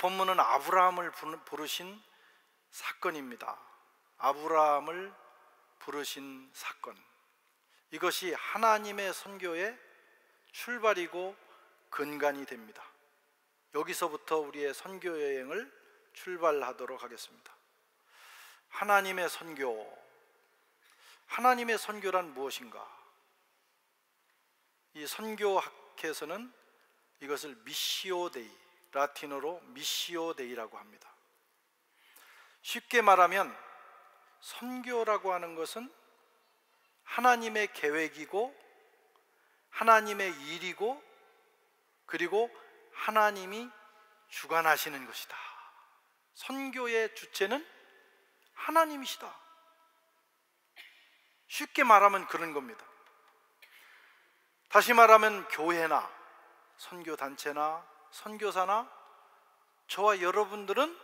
본문은 아브라함을 부르신 사건입니다. 아브라함을 부르신 사건. 이것이 하나님의 선교의 출발이고 근간이 됩니다. 여기서부터 우리의 선교 여행을 출발하도록 하겠습니다. 하나님의 선교. 하나님의 선교란 무엇인가? 이 선교학에서는 이것을 미시오 데이, 라틴어로 미시오 데이라고 합니다. 쉽게 말하면 선교라고 하는 것은 하나님의 계획이고 하나님의 일이고 그리고 하나님이 주관하시는 것이다. 선교의 주체는 하나님이시다. 쉽게 말하면 그런 겁니다. 다시 말하면 교회나 선교단체나 선교사나 저와 여러분들은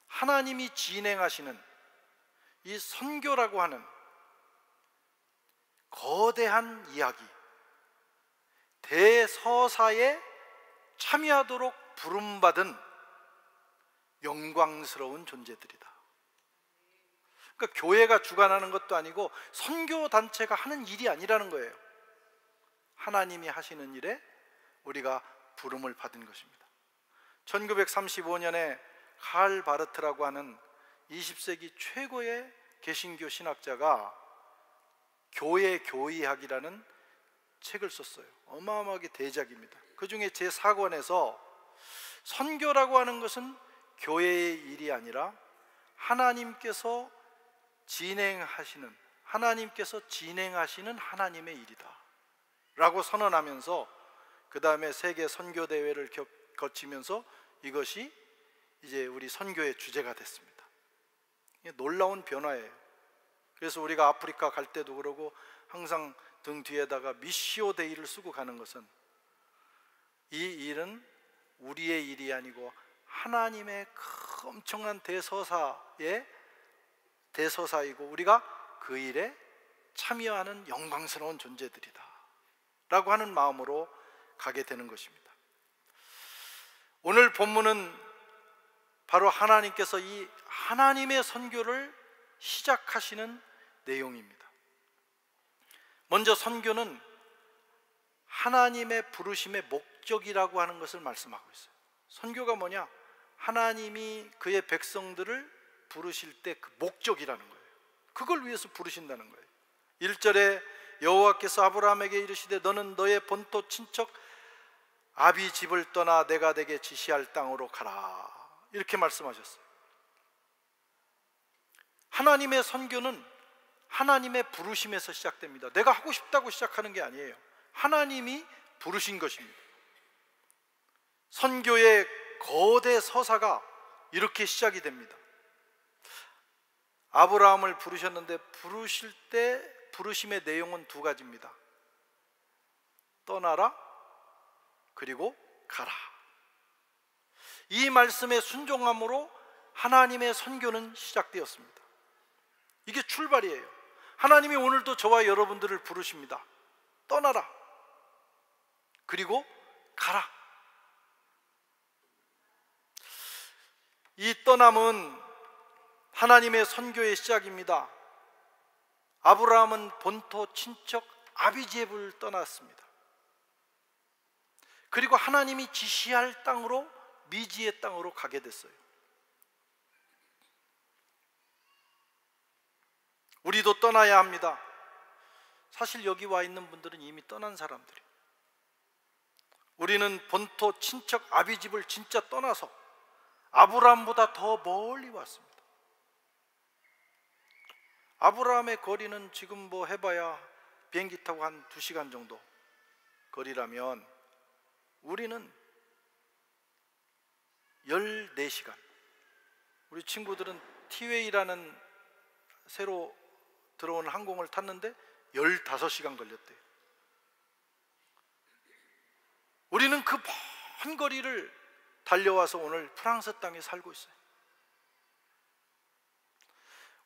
하나님이 진행하시는 이 선교라고 하는 거대한 이야기, 대서사에 참여하도록 부름받은 영광스러운 존재들이다. 그러니까 교회가 주관하는 것도 아니고 선교단체가 하는 일이 아니라는 거예요. 하나님이 하시는 일에 우리가 부름을 받은 것입니다. 1935년에 칼 바르트라고 하는 20세기 최고의 개신교 신학자가 교회 교의학이라는 책을 썼어요. 어마어마하게 대작입니다. 그 중에 제4권에서 선교라고 하는 것은 교회의 일이 아니라 하나님께서 진행하시는 하나님의 일이다 라고 선언하면서 그 다음에 세계 선교대회를 거치면서 이것이 이제 우리 선교의 주제가 됐습니다. 이게 놀라운 변화예요. 그래서 우리가 아프리카 갈 때도 그러고 항상 등 뒤에다가 미시오 데이를 쓰고 가는 것은 이 일은 우리의 일이 아니고 하나님의 엄청난 대서사이고 우리가 그 일에 참여하는 영광스러운 존재들이다 라고 하는 마음으로 가게 되는 것입니다. 오늘 본문은 바로 하나님께서 이 하나님의 선교를 시작하시는 내용입니다. 먼저 선교는 하나님의 부르심의 목적이라고 하는 것을 말씀하고 있어요. 선교가 뭐냐? 하나님이 그의 백성들을 부르실 때 그 목적이라는 거예요. 그걸 위해서 부르신다는 거예요. 1절에 여호와께서 아브라함에게 이르시되 너는 너의 본토 친척 아비 집을 떠나 내가 내게 지시할 땅으로 가라, 이렇게 말씀하셨어요. 하나님의 선교는 하나님의 부르심에서 시작됩니다. 내가 하고 싶다고 시작하는 게 아니에요. 하나님이 부르신 것입니다. 선교의 거대 서사가 이렇게 시작이 됩니다. 아브라함을 부르셨는데 부르실 때 부르심의 내용은 두 가지입니다. 떠나라, 그리고 가라. 이 말씀에 순종함으로 하나님의 선교는 시작되었습니다. 이게 출발이에요. 하나님이 오늘도 저와 여러분들을 부르십니다. 떠나라, 그리고 가라. 이 떠남은 하나님의 선교의 시작입니다. 아브라함은 본토 친척 아비집을 떠났습니다. 그리고 하나님이 지시할 땅으로, 미지의 땅으로 가게 됐어요. 우리도 떠나야 합니다. 사실 여기 와 있는 분들은 이미 떠난 사람들이에요. 우리는 본토 친척 아비집을 진짜 떠나서 아브라함보다 더 멀리 왔습니다. 아브라함의 거리는 지금 뭐 해봐야 비행기 타고 한 2시간 정도 거리라면 우리는 14시간. 우리 친구들은 티웨이라는 새로 들어온 항공을 탔는데 15시간 걸렸대요. 우리는 그 먼 거리를 달려와서 오늘 프랑스 땅에 살고 있어요.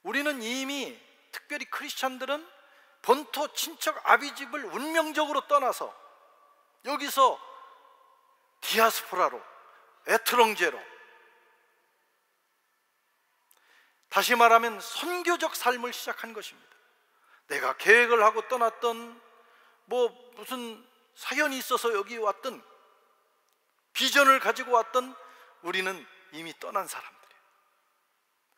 우리는 이미, 특별히 크리스찬들은 본토 친척 아비집을 운명적으로 떠나서 여기서 디아스포라로, 에트렁제로, 다시 말하면 선교적 삶을 시작한 것입니다. 내가 계획을 하고 떠났던, 무슨 사연이 있어서 여기 왔던, 비전을 가지고 왔던, 우리는 이미 떠난 사람들이에요.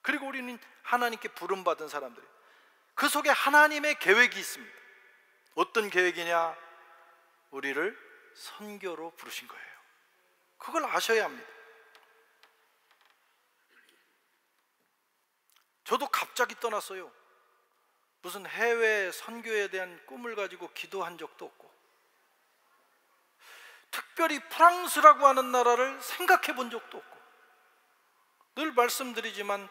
그리고 우리는 하나님께 부름받은 사람들이에요. 그 속에 하나님의 계획이 있습니다. 어떤 계획이냐? 우리를 선교로 부르신 거예요. 그걸 아셔야 합니다. 저도 갑자기 떠났어요. 무슨 해외 선교에 대한 꿈을 가지고 기도한 적도 없고, 특별히 프랑스라고 하는 나라를 생각해 본 적도 없고, 늘 말씀드리지만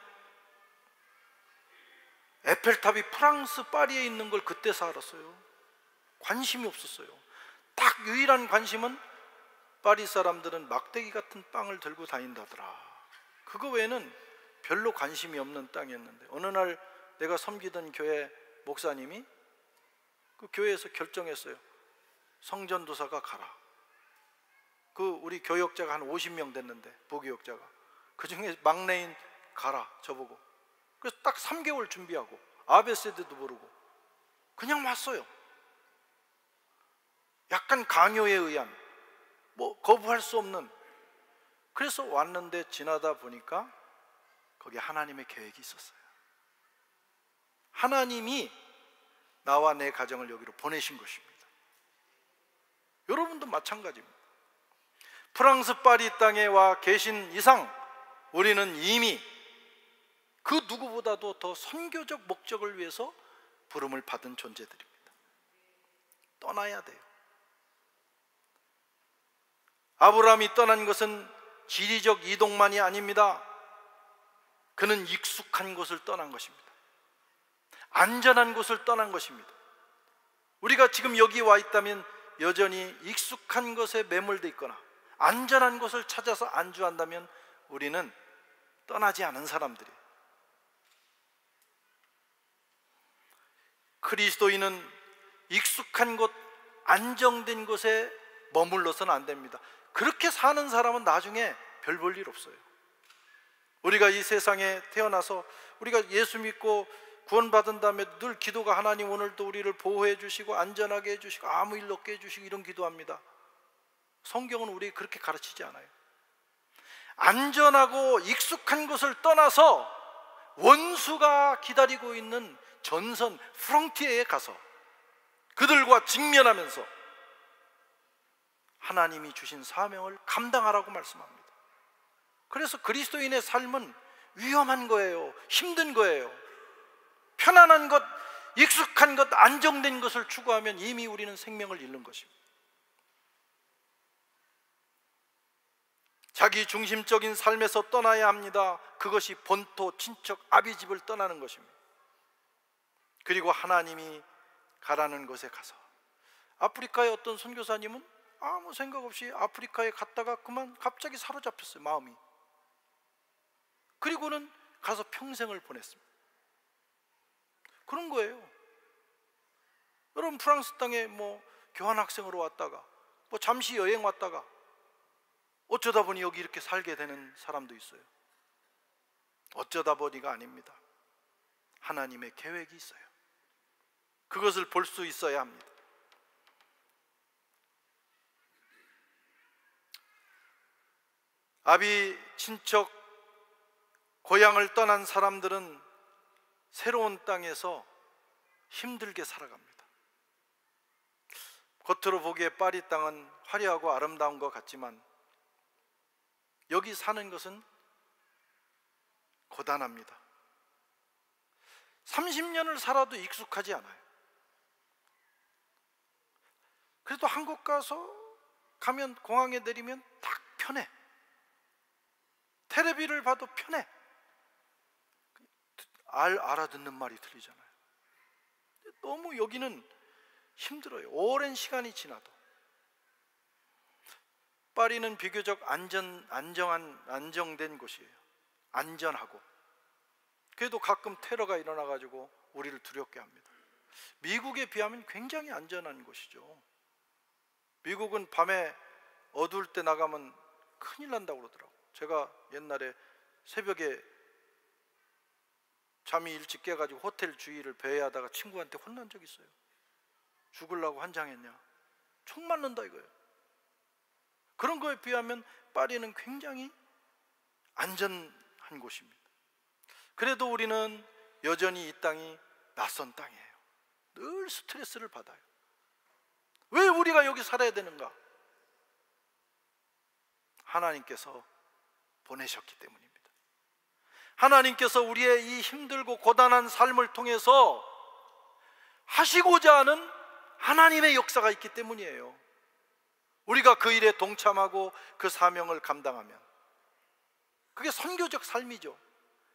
에펠탑이 프랑스 파리에 있는 걸 그때서 알았어요. 관심이 없었어요. 딱 유일한 관심은 파리 사람들은 막대기 같은 빵을 들고 다닌다더라. 그거 외에는 별로 관심이 없는 땅이었는데, 어느 날 내가 섬기던 교회 목사님이 그 교회에서 결정했어요. 성전도사가 가라. 우리 교역자가 한 50명 됐는데, 부교역자가, 그 중에 막내인 가라, 저보고. 그래서 딱 3개월 준비하고 아베세드도 모르고 그냥 왔어요. 약간 강요에 의한, 거부할 수 없는. 그래서 왔는데 지나다 보니까 거기에 하나님의 계획이 있었어요. 하나님이 나와 내 가정을 여기로 보내신 것입니다. 여러분도 마찬가지입니다. 프랑스 파리 땅에 와 계신 이상 우리는 이미 그 누구보다도 더 선교적 목적을 위해서 부름을 받은 존재들입니다. 떠나야 돼요. 아브라함이 떠난 것은 지리적 이동만이 아닙니다. 그는 익숙한 곳을 떠난 것입니다. 안전한 곳을 떠난 것입니다. 우리가 지금 여기 와 있다면 여전히 익숙한 것에 매몰되어 있거나 안전한 곳을 찾아서 안주한다면 우리는 떠나지 않은 사람들이에요. 그리스도인은 익숙한 곳, 안정된 곳에 머물러서는 안 됩니다. 그렇게 사는 사람은 나중에 별 볼 일 없어요. 우리가 이 세상에 태어나서 우리가 예수 믿고 구원받은 다음에 늘 기도가, 하나님 오늘도 우리를 보호해 주시고 안전하게 해주시고 아무 일 없게 해주시고, 이런 기도합니다. 성경은 우리에게 그렇게 가르치지 않아요. 안전하고 익숙한 곳을 떠나서 원수가 기다리고 있는 전선 프론티어에 가서 그들과 직면하면서 하나님이 주신 사명을 감당하라고 말씀합니다. 그래서 그리스도인의 삶은 위험한 거예요. 힘든 거예요. 편안한 것, 익숙한 것, 안정된 것을 추구하면 이미 우리는 생명을 잃는 것입니다. 자기 중심적인 삶에서 떠나야 합니다. 그것이 본토, 친척, 아비집을 떠나는 것입니다. 그리고 하나님이 가라는 곳에 가서, 아프리카의 어떤 선교사님은 아무 생각 없이 아프리카에 갔다가 그만 갑자기 사로잡혔어요, 마음이. 그리고는 가서 평생을 보냈습니다. 그런 거예요. 여러분, 프랑스 땅에 교환학생으로 왔다가 잠시 여행 왔다가 어쩌다 보니 여기 이렇게 살게 되는 사람도 있어요. 어쩌다 보니가 아닙니다. 하나님의 계획이 있어요. 그것을 볼 수 있어야 합니다. 아비, 친척, 고향을 떠난 사람들은 새로운 땅에서 힘들게 살아갑니다. 겉으로 보기에 파리 땅은 화려하고 아름다운 것 같지만 여기 사는 것은 고단합니다. 30년을 살아도 익숙하지 않아요. 그래도 한국 가면 공항에 내리면 딱 편해. 텔레비를 봐도 편해. 알아듣는 말이 틀리잖아요. 너무 여기는 힘들어요. 오랜 시간이 지나도. 파리는 비교적 안정된 곳이에요. 안전하고. 그래도 가끔 테러가 일어나가지고 우리를 두렵게 합니다. 미국에 비하면 굉장히 안전한 곳이죠. 미국은 밤에 어두울 때 나가면 큰일 난다고 그러더라고. 제가 옛날에 새벽에 잠이 일찍 깨가지고 호텔 주위를 배회하다가 친구한테 혼난 적 있어요. 죽으려고 환장했냐, 총 맞는다 이거예요. 그런 거에 비하면 파리는 굉장히 안전한 곳입니다. 그래도 우리는 여전히 이 땅이 낯선 땅이에요. 늘 스트레스를 받아요. 왜 우리가 여기 살아야 되는가? 하나님께서 보내셨기 때문입니다. 하나님께서 우리의 이 힘들고 고단한 삶을 통해서 하시고자 하는 하나님의 역사가 있기 때문이에요. 우리가 그 일에 동참하고 그 사명을 감당하면, 그게 선교적 삶이죠.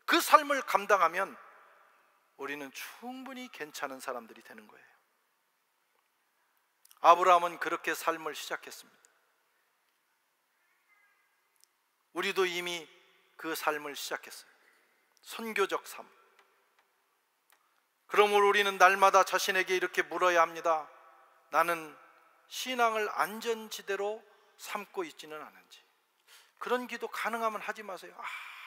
그 삶을 감당하면 우리는 충분히 괜찮은 사람들이 되는 거예요. 아브라함은 그렇게 삶을 시작했습니다. 우리도 이미 그 삶을 시작했어요. 선교적 삶. 그러므로 우리는 날마다 자신에게 이렇게 물어야 합니다. 나는 신앙을 안전지대로 삼고 있지는 않은지. 그런 기도 가능하면 하지 마세요.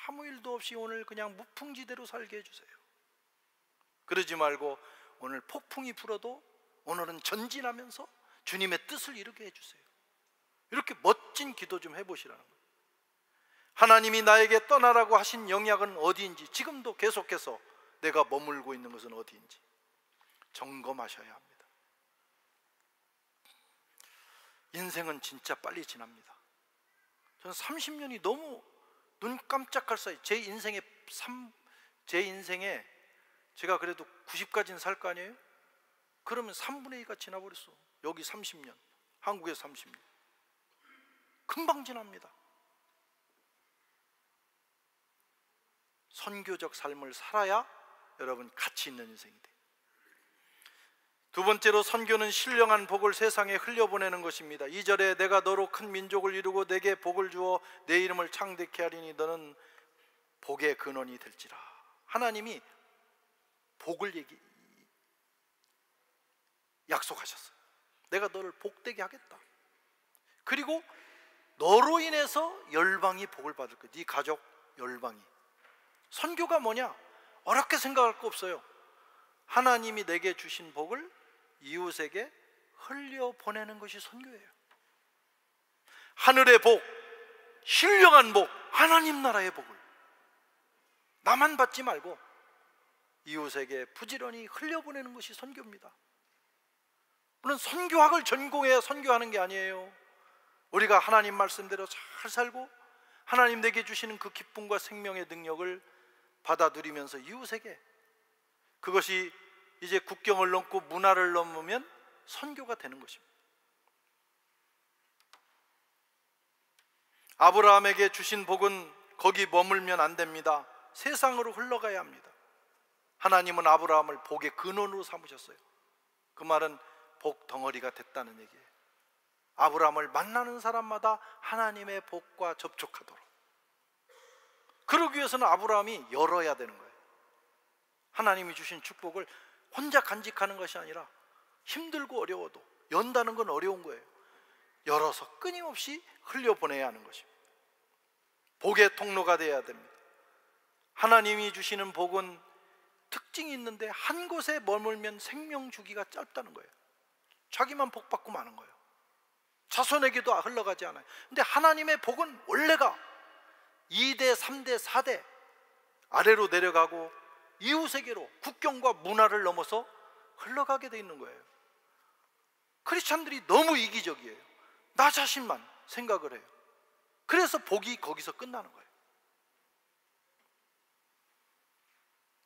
아무 일도 없이 오늘 그냥 무풍지대로 살게 해주세요. 그러지 말고 오늘 폭풍이 불어도 오늘은 전진하면서 주님의 뜻을 이루게 해주세요. 이렇게 멋진 기도 좀 해보시라는 거예요. 하나님이 나에게 떠나라고 하신 영역은 어디인지, 지금도 계속해서 내가 머물고 있는 것은 어디인지 점검하셔야 합니다. 인생은 진짜 빨리 지납니다. 저는 30년이 너무 눈 깜짝할 사이, 제 인생에 제가 그래도 90까지는 살 거 아니에요? 그러면 3분의 2가 지나버렸어. 여기 30년, 한국에 30년. 금방 지납니다. 선교적 삶을 살아야 여러분 가치 있는 인생이 돼요. 두 번째로, 선교는 신령한 복을 세상에 흘려보내는 것입니다. 2절에 내가 너로 큰 민족을 이루고 내게 복을 주어 내 이름을 창대케 하리니 너는 복의 근원이 될지라. 하나님이 복을 약속하셨어요. 내가 너를 복되게 하겠다. 그리고 너로 인해서 열방이 복을 받을 거야. 네 가족 열방이. 선교가 뭐냐? 어렵게 생각할 거 없어요. 하나님이 내게 주신 복을 이웃에게 흘려보내는 것이 선교예요. 하늘의 복, 신령한 복, 하나님 나라의 복을 나만 받지 말고 이웃에게 부지런히 흘려보내는 것이 선교입니다. 물론 선교학을 전공해야 선교하는 게 아니에요. 우리가 하나님 말씀대로 잘 살고 하나님 내게 주시는 그 기쁨과 생명의 능력을 받아 누리면서 이웃에게, 그것이 이제 국경을 넘고 문화를 넘으면 선교가 되는 것입니다. 아브라함에게 주신 복은 거기 머물면 안 됩니다. 세상으로 흘러가야 합니다. 하나님은 아브라함을 복의 근원으로 삼으셨어요. 그 말은 복 덩어리가 됐다는 얘기예요. 아브라함을 만나는 사람마다 하나님의 복과 접촉하도록. 그러기 위해서는 아브라함이 열어야 되는 거예요. 하나님이 주신 축복을 혼자 간직하는 것이 아니라 힘들고 어려워도 연다는 건 어려운 거예요. 열어서 끊임없이 흘려보내야 하는 것입니다. 복의 통로가 되어야 됩니다. 하나님이 주시는 복은 특징이 있는데 한 곳에 머물면 생명 주기가 짧다는 거예요. 자기만 복 받고 마는 거예요. 자손에게도 흘러가지 않아요. 근데 하나님의 복은 원래가 2대, 3대, 4대 아래로 내려가고 이웃에게로 국경과 문화를 넘어서 흘러가게 돼 있는 거예요. 크리스찬들이 너무 이기적이에요. 나 자신만 생각을 해요. 그래서 복이 거기서 끝나는 거예요.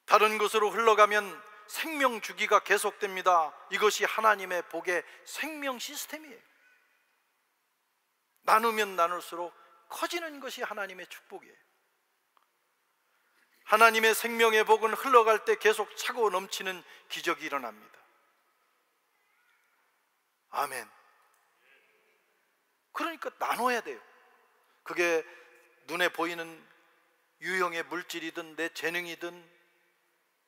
다른 곳으로 흘러가면 생명 주기가 계속됩니다. 이것이 하나님의 복의 생명 시스템이에요. 나누면 나눌수록 커지는 것이 하나님의 축복이에요. 하나님의 생명의 복은 흘러갈 때 계속 차고 넘치는 기적이 일어납니다. 아멘. 그러니까 나눠야 돼요. 그게 눈에 보이는 유형의 물질이든 내 재능이든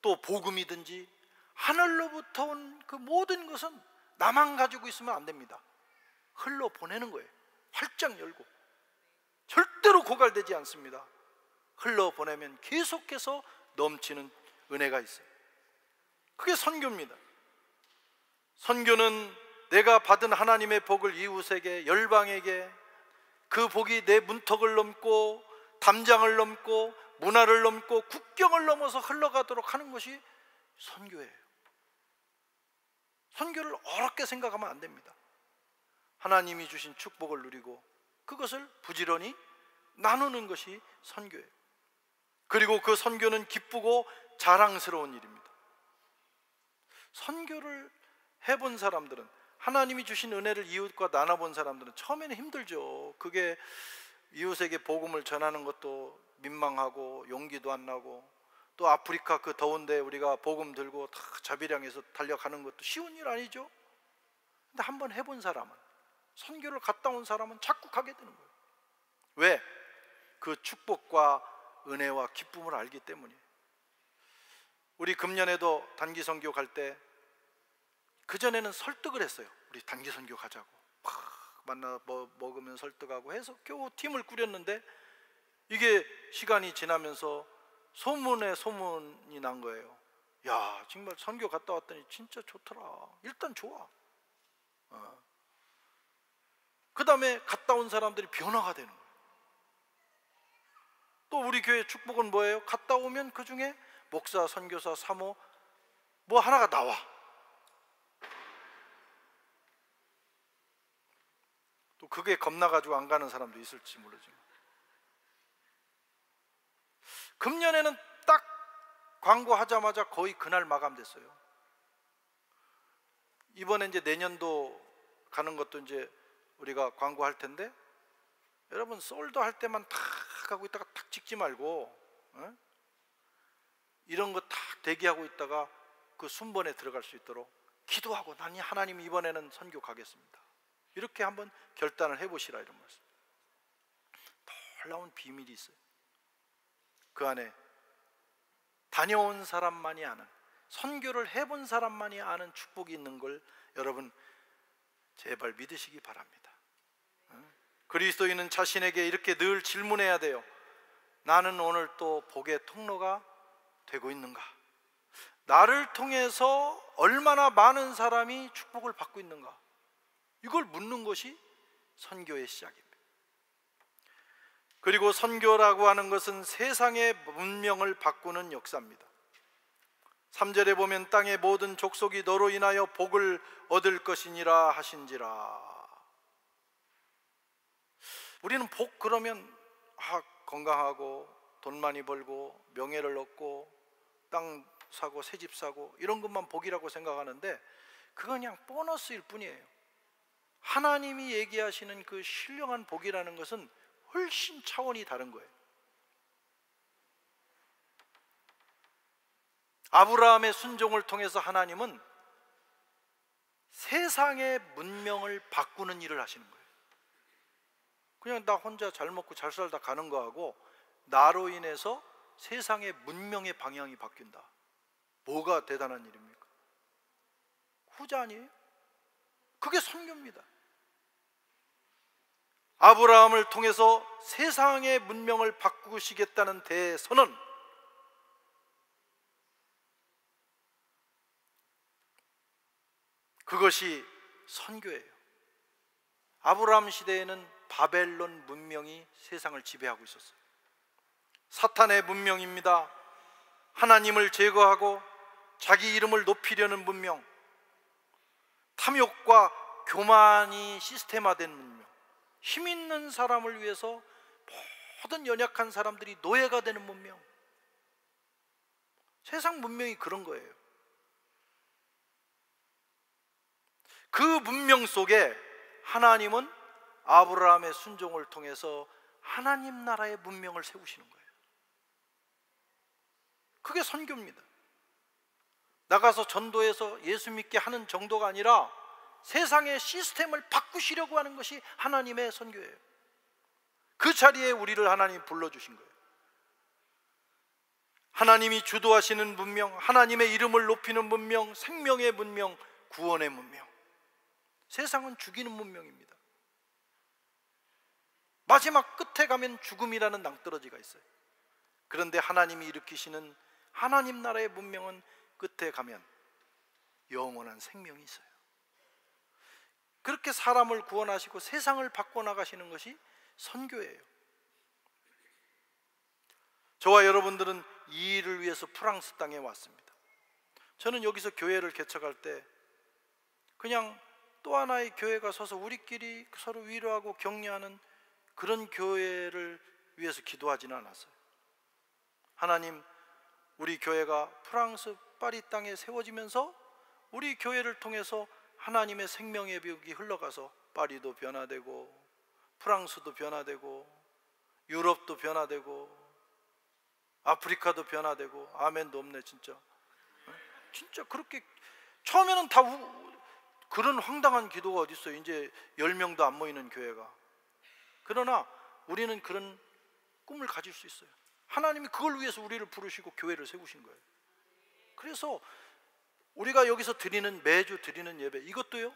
또 복음이든지 하늘로부터 온 그 모든 것은 나만 가지고 있으면 안 됩니다. 흘러보내는 거예요. 활짝 열고. 절대로 고갈되지 않습니다. 흘러보내면 계속해서 넘치는 은혜가 있어요. 그게 선교입니다. 선교는 내가 받은 하나님의 복을 이웃에게, 열방에게, 그 복이 내 문턱을 넘고 담장을 넘고 문화를 넘고 국경을 넘어서 흘러가도록 하는 것이 선교예요. 선교를 어렵게 생각하면 안 됩니다. 하나님이 주신 축복을 누리고 그것을 부지런히 나누는 것이 선교예요. 그리고 그 선교는 기쁘고 자랑스러운 일입니다. 선교를 해본 사람들은, 하나님이 주신 은혜를 이웃과 나눠본 사람들은 처음에는 힘들죠. 그게 이웃에게 복음을 전하는 것도 민망하고 용기도 안 나고, 또 아프리카 그 더운데 우리가 복음 들고 다 자비량에서 달려가는 것도 쉬운 일 아니죠. 근데 한번 해본 사람은, 선교를 갔다 온 사람은 자꾸 가게 되는 거예요. 왜? 그 축복과 은혜와 기쁨을 알기 때문이에요. 우리 금년에도 단기 선교 갈 때, 그전에는 설득을 했어요. 우리 단기 선교 가자고 만나 먹으면 설득하고 해서 겨우 팀을 꾸렸는데, 이게 시간이 지나면서 소문에 소문이 난 거예요. 야, 정말 선교 갔다 왔더니 진짜 좋더라. 일단 좋아. 그 다음에 갔다 온 사람들이 변화가 되는 거예요. 또 우리 교회 축복은 뭐예요? 갔다 오면 그 중에 목사, 선교사, 사모 뭐 하나가 나와. 또 그게 겁나가지고 안 가는 사람도 있을지 모르지만, 금년에는 딱 광고하자마자 거의 그날 마감됐어요. 이번에 이제 내년도 가는 것도 이제 우리가 광고할 텐데, 여러분 솔도 할 때만 탁 하고 있다가 탁 찍지 말고, 이런 거 탁 대기하고 있다가 그 순번에 들어갈 수 있도록 기도하고, 나니 하나님 이번에는 선교 가겠습니다, 이렇게 한번 결단을 해보시라, 이런 말씀. 놀라운 비밀이 있어요. 그 안에 다녀온 사람만이 아는, 선교를 해본 사람만이 아는 축복이 있는 걸 여러분 제발 믿으시기 바랍니다. 그리스도인은 자신에게 이렇게 늘 질문해야 돼요. 나는 오늘 또 복의 통로가 되고 있는가? 나를 통해서 얼마나 많은 사람이 축복을 받고 있는가? 이걸 묻는 것이 선교의 시작입니다. 그리고 선교라고 하는 것은 세상의 문명을 바꾸는 역사입니다. 3절에 보면 땅의 모든 족속이 너로 인하여 복을 얻을 것이니라 하신지라. 우리는 복 그러면 건강하고 돈 많이 벌고 명예를 얻고 땅 사고 새집 사고 이런 것만 복이라고 생각하는데, 그건 그냥 보너스일 뿐이에요. 하나님이 얘기하시는 그 신령한 복이라는 것은 훨씬 차원이 다른 거예요. 아브라함의 순종을 통해서 하나님은 세상의 문명을 바꾸는 일을 하시는 거예요. 그냥 나 혼자 잘 먹고 잘 살다 가는 거하고, 나로 인해서 세상의 문명의 방향이 바뀐다. 뭐가 대단한 일입니까? 후자 아니에요? 그게 선교입니다. 아브라함을 통해서 세상의 문명을 바꾸시겠다는 대선언, 그것이 선교예요. 아브라함 시대에는 바벨론 문명이 세상을 지배하고 있었어요. 사탄의 문명입니다. 하나님을 제거하고 자기 이름을 높이려는 문명, 탐욕과 교만이 시스템화된 문명, 힘 있는 사람을 위해서 모든 연약한 사람들이 노예가 되는 문명. 세상 문명이 그런 거예요. 그 문명 속에 하나님은 아브라함의 순종을 통해서 하나님 나라의 문명을 세우시는 거예요. 그게 선교입니다. 나가서 전도해서 예수 믿게 하는 정도가 아니라 세상의 시스템을 바꾸시려고 하는 것이 하나님의 선교예요. 그 자리에 우리를 하나님이 불러주신 거예요. 하나님이 주도하시는 문명, 하나님의 이름을 높이는 문명, 생명의 문명, 구원의 문명. 세상은 죽이는 문명입니다. 마지막 끝에 가면 죽음이라는 낭떠러지가 있어요. 그런데 하나님이 일으키시는 하나님 나라의 문명은 끝에 가면 영원한 생명이 있어요. 그렇게 사람을 구원하시고 세상을 바꿔나가시는 것이 선교예요. 저와 여러분들은 이 일을 위해서 프랑스 땅에 왔습니다. 저는 여기서 교회를 개척할 때 그냥 또 하나의 교회가 서서 우리끼리 서로 위로하고 격려하는 그런 교회를 위해서 기도하지는 않았어요. 하나님, 우리 교회가 프랑스 파리 땅에 세워지면서 우리 교회를 통해서 하나님의 생명의 벽이 흘러가서 파리도 변화되고 프랑스도 변화되고 유럽도 변화되고 아프리카도 변화되고. 아멘도 없네 진짜. 진짜 그렇게 처음에는 다 그런 황당한 기도가 어디 있어요. 이제 10명도 안 모이는 교회가. 그러나 우리는 그런 꿈을 가질 수 있어요. 하나님이 그걸 위해서 우리를 부르시고 교회를 세우신 거예요. 그래서 우리가 여기서 매주 드리는 예배, 이것도요,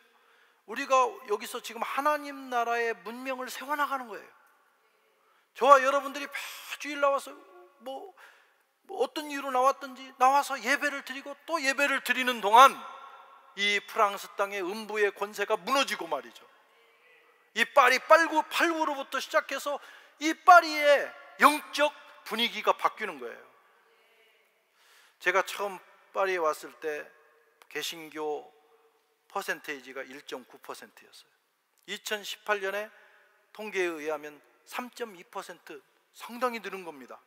우리가 여기서 지금 하나님 나라의 문명을 세워나가는 거예요. 저와 여러분들이 매주일 나와서 뭐 어떤 이유로 나왔든지 나와서 예배를 드리고 또 예배를 드리는 동안 이 프랑스 땅의 음부의 권세가 무너지고 말이죠. 이 파리 8구로부터 시작해서 이 파리의 영적 분위기가 바뀌는 거예요. 제가 처음 파리에 왔을 때 개신교 퍼센테이지가 1.9%였어요 2018년에 통계에 의하면 3.2%, 상당히 늘은 겁니다.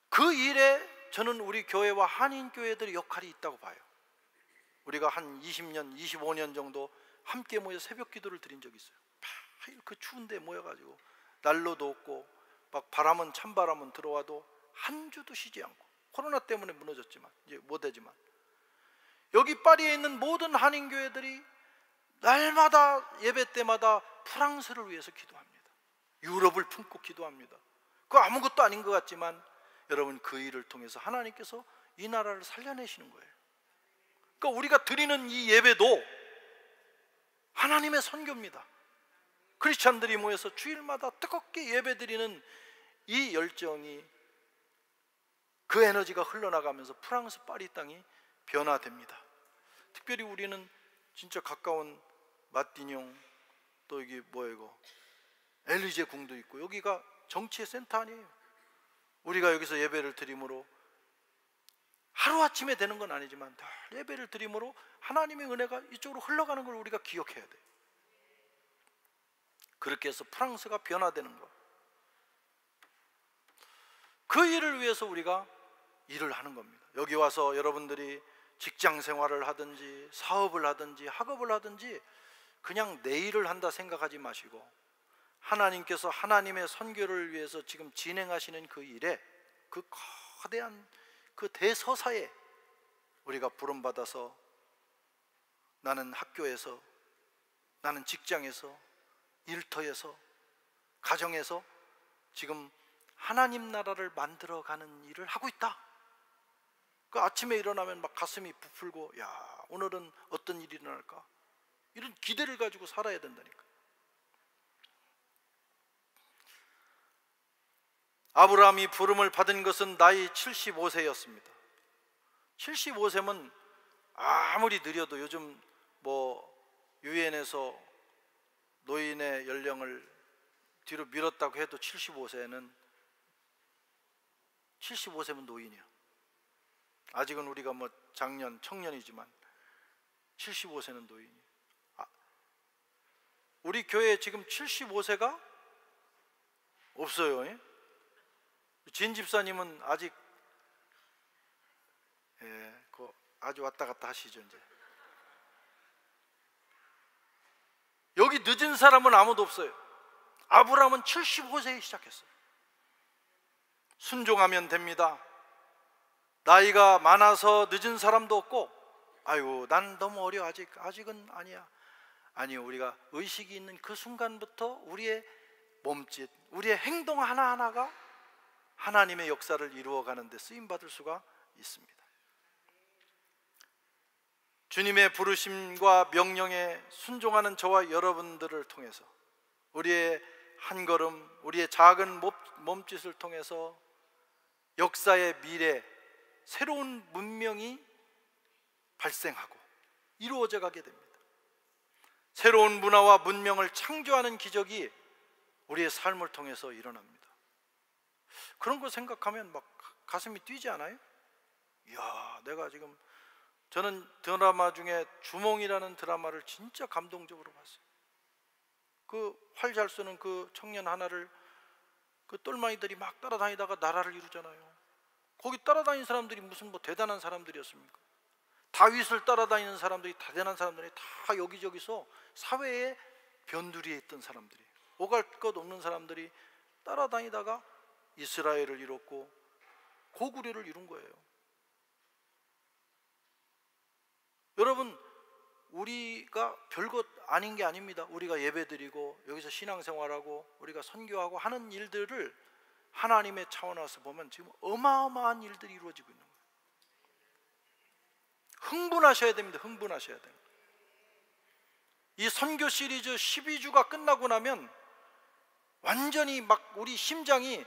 그 일에 저는 우리 교회와 한인교회들의 역할이 있다고 봐요. 우리가 한 20년, 25년 정도 함께 모여 새벽 기도를 드린 적이 있어요. 그 추운데 모여가지고 난로도 없고 막 찬바람은 들어와도 한 주도 쉬지 않고, 코로나 때문에 무너졌지만 이제 못하지만 여기 파리에 있는 모든 한인교회들이 날마다 예배 때마다 프랑스를 위해서 기도합니다. 유럽을 품고 기도합니다. 그거 아무것도 아닌 것 같지만 여러분, 그 일을 통해서 하나님께서 이 나라를 살려내시는 거예요. 그러니까 우리가 드리는 이 예배도 하나님의 선교입니다. 크리스찬들이 모여서 주일마다 뜨겁게 예배드리는 이 열정이, 그 에너지가 흘러나가면서 프랑스 파리 땅이 변화됩니다. 특별히 우리는 진짜 가까운 마티뇽, 또 여기 이거 엘리제 궁도 있고, 여기가 정치의 센터 아니에요. 우리가 여기서 예배를 드림으로 하루아침에 되는 건 아니지만 예배를 드림으로 하나님의 은혜가 이쪽으로 흘러가는 걸 우리가 기억해야 돼요. 그렇게 해서 프랑스가 변화되는 것, 그 일을 위해서 우리가 일을 하는 겁니다. 여기 와서 여러분들이 직장 생활을 하든지 사업을 하든지 학업을 하든지 그냥 내 일을 한다 생각하지 마시고, 하나님께서 하나님의 선교를 위해서 지금 진행하시는 그 일에, 그 거대한 그 대서사에 우리가 부름받아서, 나는 학교에서, 나는 직장에서, 일터에서, 가정에서 지금 하나님 나라를 만들어가는 일을 하고 있다. 그 아침에 일어나면 막 가슴이 부풀고, 야, 오늘은 어떤 일이 일어날까, 이런 기대를 가지고 살아야 된다니까. 아브라함이 부름을 받은 것은 나이 75세였습니다 75세면 아무리 느려도, 요즘 유엔에서 노인의 연령을 뒤로 밀었다고 해도 75세는 노인이야. 아직은 우리가 청년이지만 75세는 노인이야. 우리 교회에 지금 75세가 없어요. 진 집사님은 아직 아주 왔다 갔다 하시죠. 이제 여기 늦은 사람은 아무도 없어요. 아브라함은 75세에 시작했어요. 순종하면 됩니다. 나이가 많아서 늦은 사람도 없고, 아이고 난 너무 어려, 아직은 아니야. 아니요, 우리가 의식이 있는 그 순간부터 우리의 몸짓, 우리의 행동 하나하나가 하나님의 역사를 이루어가는 데 쓰임받을 수가 있습니다. 주님의 부르심과 명령에 순종하는 저와 여러분들을 통해서 우리의 한 걸음, 우리의 작은 몸짓을 통해서 역사의 미래, 새로운 문명이 발생하고 이루어져 가게 됩니다. 새로운 문화와 문명을 창조하는 기적이 우리의 삶을 통해서 일어납니다. 그런 거 생각하면 막 가슴이 뛰지 않아요? 이야, 내가 지금, 저는 드라마 중에 주몽이라는 드라마를 진짜 감동적으로 봤어요. 그 활 잘 쏘는 그 청년 하나를 그 똘마이들이 막 따라다니다가 나라를 이루잖아요. 거기 따라다니는 사람들이 무슨 뭐 대단한 사람들이었습니까? 다윗을 따라다니는 사람들이 대단한 사람들이 다 여기저기서 사회의 변두리에 있던 사람들이, 오갈 것 없는 사람들이 따라다니다가 이스라엘을 이뤘고 고구려를 이룬 거예요. 여러분, 우리가 별것 아닌 게 아닙니다. 우리가 예배드리고 여기서 신앙생활하고 우리가 선교하고 하는 일들을 하나님의 차원에서 보면 지금 어마어마한 일들이 이루어지고 있는 거예요. 흥분하셔야 됩니다. 흥분하셔야 돼요. 이 선교 시리즈 12주가 끝나고 나면 완전히 막 우리 심장이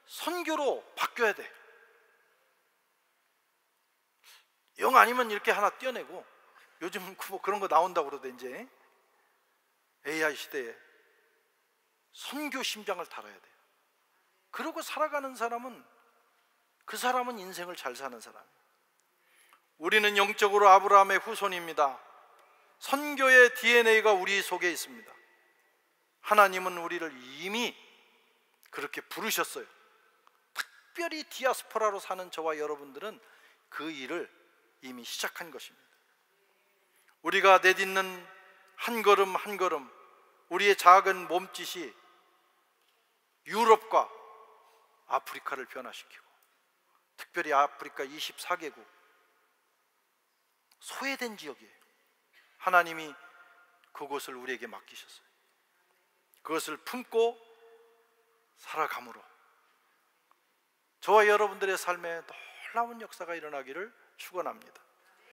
선교로 바뀌어야 돼. 영 아니면 이렇게 하나 떼어내고, 요즘 뭐 그런 거 나온다고 그러대. 이제 AI 시대에 선교 심장을 달아야 돼요. 그러고 살아가는 사람은, 그 사람은 인생을 잘 사는 사람이에요. 우리는 영적으로 아브라함의 후손입니다. 선교의 DNA가 우리 속에 있습니다. 하나님은 우리를 이미 그렇게 부르셨어요. 특별히 디아스포라로 사는 저와 여러분들은 그 일을 이미 시작한 것입니다. 우리가 내딛는 한 걸음 한 걸음, 우리의 작은 몸짓이 유럽과 아프리카를 변화시키고, 특별히 아프리카 24개국 소외된 지역이에요. 하나님이 그곳을 우리에게 맡기셨어요. 그것을 품고 살아감으로 저와 여러분들의 삶에 놀라운 역사가 일어나기를 축원합니다.